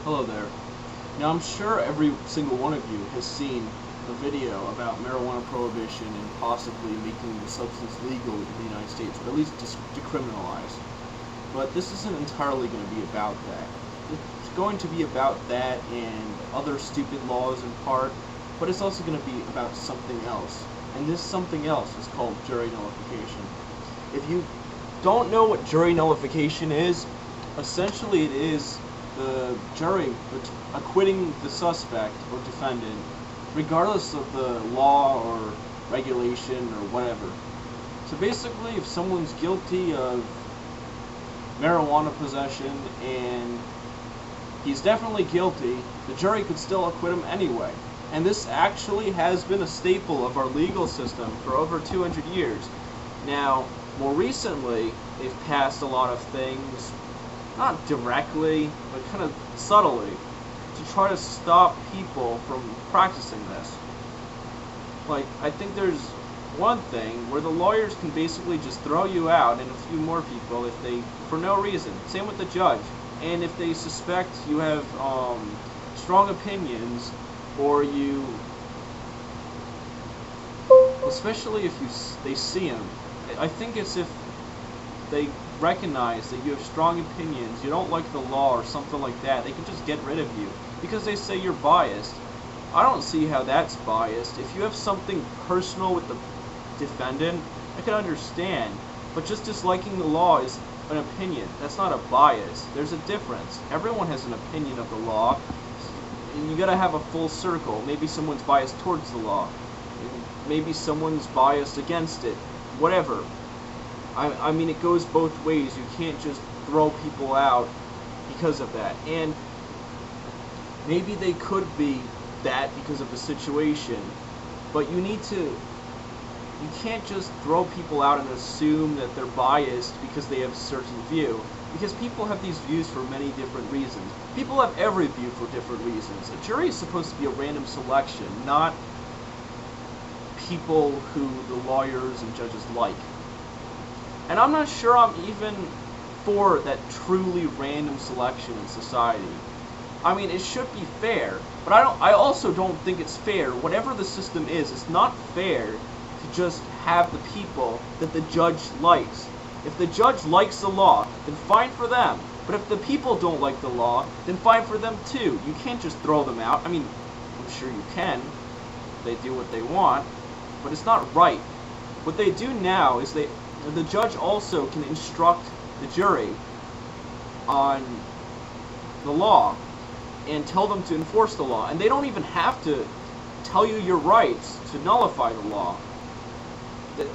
Hello there. Now I'm sure every single one of you has seen the video about marijuana prohibition and possibly making the substance legal in the United States, or at least decriminalized. But this isn't entirely going to be about that. It's going to be about that and other stupid laws in part, but it's also going to be about something else. And this something else is called jury nullification. If you don't know what jury nullification is, essentially it is the jury acquitting the suspect or defendant, regardless of the law or regulation or whatever. So basically, if someone's guilty of marijuana possession and he's definitely guilty, the jury could still acquit him anyway. And this actually has been a staple of our legal system for over 200 years. Now, more recently, they've passed a lot of things, not directly, but kind of subtly, to try to stop people from practicing this. Like, I think there's one thing where the lawyers can basically just throw you out and a few more people if they, for no reason. Same with the judge. And if they suspect you have strong opinions, or you, especially if they see him, I think it's if they recognize that you have strong opinions, you don't like the law or something like that, they can just get rid of you because they say you're biased. I don't see how that's biased. If you have something personal with the defendant, I can understand, but just disliking the law is an opinion. That's not a bias. There's a difference. Everyone has an opinion of the law, and you gotta have a full circle. Maybe someone's biased towards the law, maybe someone's biased against it, whatever. I mean, it goes both ways. You can't just throw people out because of that. And maybe they could be that because of the situation, but you can't just throw people out and assume that they're biased because they have a certain view. Because people have these views for many different reasons. People have every view for different reasons. A jury is supposed to be a random selection, not people who the lawyers and judges like. And I'm not sure I'm even for that truly random selection in society. I mean, it should be fair, but I also don't think it's fair. Whatever the system is, it's not fair to just have the people that the judge likes. If the judge likes the law, then fine for them. But if the people don't like the law, then fine for them too. You can't just throw them out. I mean, I'm sure you can. They do what they want, but it's not right. What they do now is the judge also can instruct the jury on the law and tell them to enforce the law. And they don't even have to tell you your rights to nullify the law.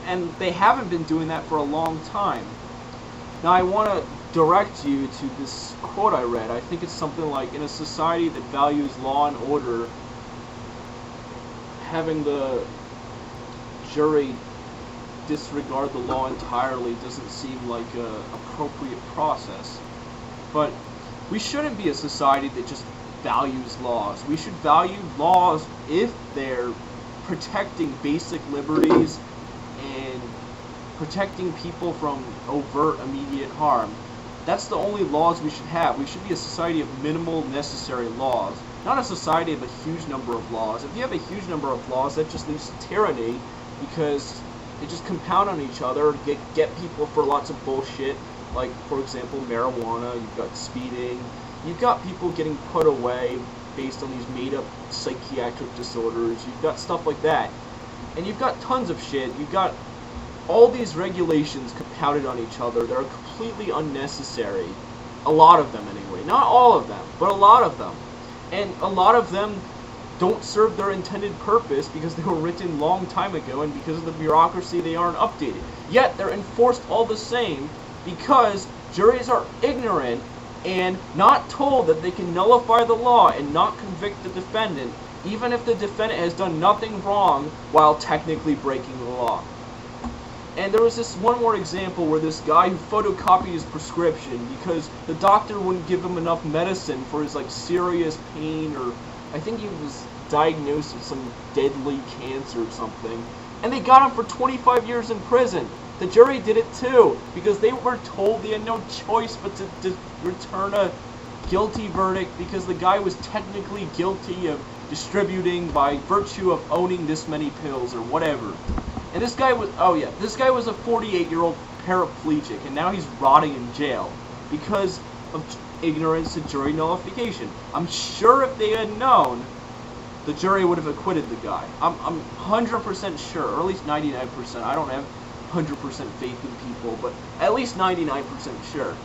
And they haven't been doing that for a long time. Now I want to direct you to this quote I read. I think it's something like, in a society that values law and order, having the jury disregard the law entirely doesn't seem like an appropriate process. But we shouldn't be a society that just values laws. We should value laws if they're protecting basic liberties and protecting people from overt immediate harm. That's the only laws we should have. We should be a society of minimal necessary laws, not a society of a huge number of laws. If you have a huge number of laws, that just leads to tyranny, because they just compound on each other, get people for lots of bullshit, like, for example, marijuana. You've got speeding, you've got people getting put away based on these made-up psychiatric disorders, you've got stuff like that. And you've got tons of shit. You've got all these regulations compounded on each other that are completely unnecessary. A lot of them, anyway. Not all of them, but a lot of them. And a lot of them don't serve their intended purpose because they were written long time ago, and because of the bureaucracy they aren't updated. Yet they're enforced all the same because juries are ignorant and not told that they can nullify the law and not convict the defendant, even if the defendant has done nothing wrong while technically breaking the law. And there was this one more example where this guy who photocopied his prescription because the doctor wouldn't give him enough medicine for his serious pain, or I think he was diagnosed with some deadly cancer or something, and they got him for 25 years in prison. The jury did it too, because they were told they had no choice but to return a guilty verdict because the guy was technically guilty of distributing by virtue of owning this many pills or whatever. And this guy was, this guy was a 48-year-old paraplegic, and now he's rotting in jail because of ignorance to jury nullification. I'm sure if they had known, the jury would have acquitted the guy. I'm 100% sure, or at least 99%. I don't have 100% faith in people, but at least 99% sure.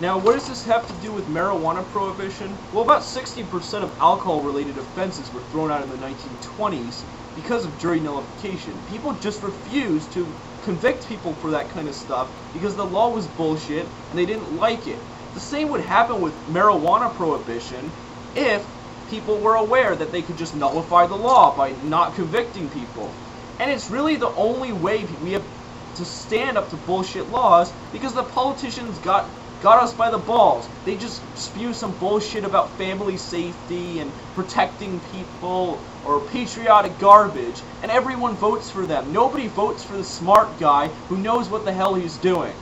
Now, what does this have to do with marijuana prohibition? Well, about 60% of alcohol-related offenses were thrown out in the 1920s because of jury nullification. People just refused to convict people for that kind of stuff because the law was bullshit and they didn't like it. The same would happen with marijuana prohibition if people were aware that they could just nullify the law by not convicting people. And it's really the only way we have to stand up to bullshit laws because the politicians got us by the balls. They just spew some bullshit about family safety and protecting people or patriotic garbage, and everyone votes for them. Nobody votes for the smart guy who knows what the hell he's doing.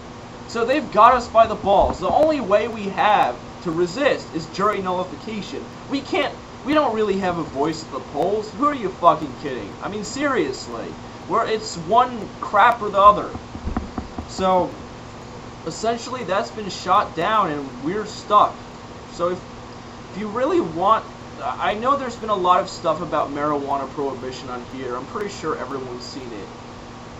So they've got us by the balls. The only way we have to resist is jury nullification. We don't really have a voice at the polls. Who are you fucking kidding? I mean, seriously. It's one crap or the other. So essentially that's been shot down and we're stuck. So if you really want, I know there's been a lot of stuff about marijuana prohibition on here. I'm pretty sure everyone's seen it.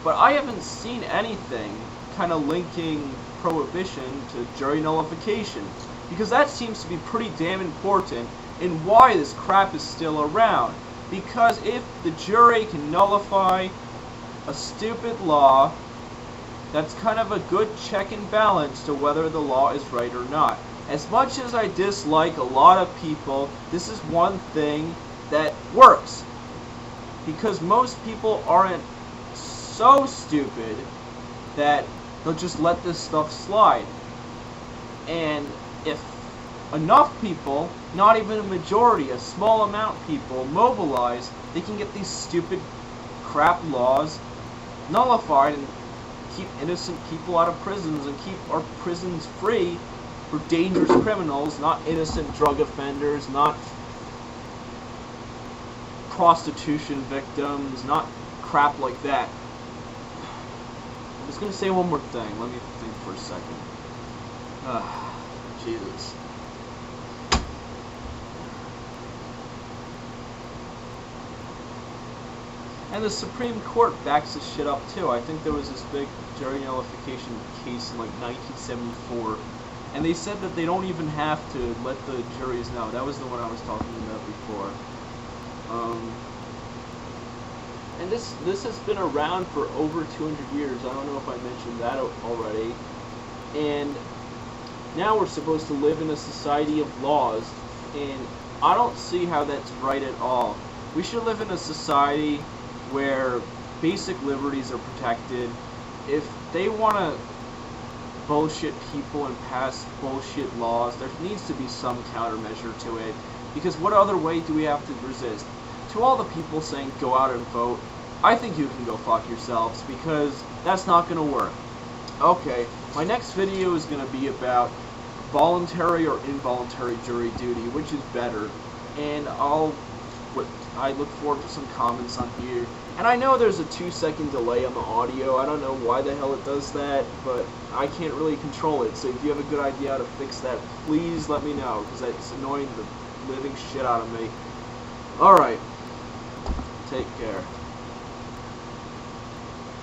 But I haven't seen anything kind of linking prohibition to jury nullification, because that seems to be pretty damn important in why this crap is still around. Because if the jury can nullify a stupid law, that's kind of a good check and balance to whether the law is right or not. As much as I dislike a lot of people, this is one thing that works. Because most people aren't so stupid that they'll just let this stuff slide. And if enough people, not even a majority, a small amount of people mobilize, they can get these stupid crap laws nullified and keep innocent people out of prisons and keep our prisons free for dangerous criminals, not innocent drug offenders, not prostitution victims, not crap like that. I was going to say one more thing. Let me think for a second. Jesus. And the Supreme Court backs this shit up too. I think there was this big jury nullification case in like 1974, and they said that they don't even have to let the juries know. That was the one I was talking about before. And this has been around for over 200 years. I don't know if I mentioned that already. And now we're supposed to live in a society of laws, and I don't see how that's right at all. We should live in a society where basic liberties are protected. If they want to bullshit people and pass bullshit laws, there needs to be some countermeasure to it. Because what other way do we have to resist? To all the people saying go out and vote, I think you can go fuck yourselves, because that's not going to work. Okay, my next video is going to be about voluntary or involuntary jury duty, which is better, and I look forward to some comments on here. And I know there's a 2-second delay on the audio. I don't know why the hell it does that, but I can't really control it. So if you have a good idea how to fix that, please let me know, because that's annoying the living shit out of me. Alright.